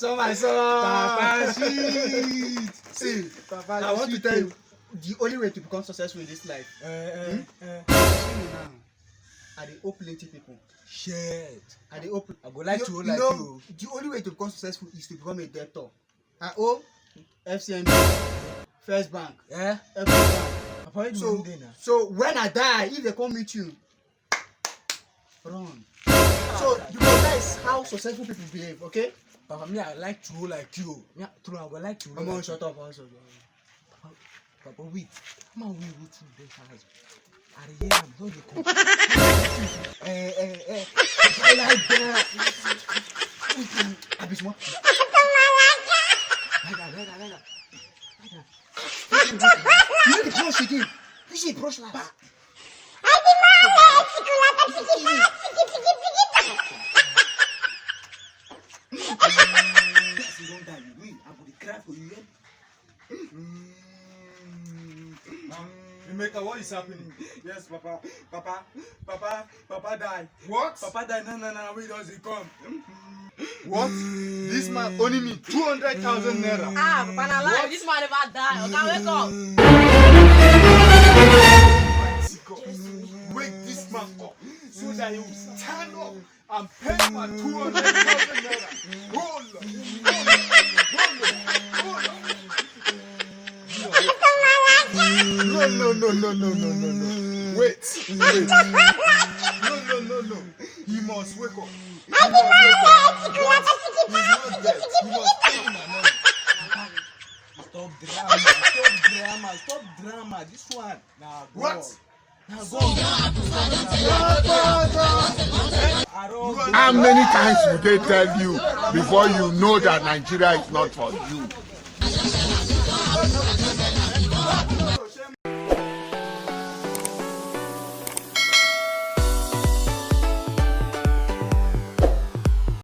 my son. Papa shit. See, Papa, I want to tell you the only way to become successful in this life. See me now. I dey owe plenty people. Shit. I dey owe. I go like to you like know, you. the only way to become successful is to become a debtor. I owe FCMB, First Bank, every bank. Papa, So when I die, if they come meet you, run. So because that is how successful people behave, okay? Papa, me I like to like you. Me true, I go like to. Come on, shut up, also. Papa, wait. Come on, wait to the house. I hear him. No, they come. I like that. I be smart. You know the brush again. You see brush like that. Maker, what is happening? Yes, Papa. Papa died. What? Papa died. No. Where does he come? What? This man owing me 200,000 naira. Ah, Papa, na lie. This man never die. Okay, wake up. Wake this man up so that he will stand up and pay my 200,000 naira. Hold on. No. Wait. No. He must wake up. He's not dead. He must pay my money. Stop drama. This one. Nah, go. What? Now go. How many times will they tell you before you know that Nigeria is not for you?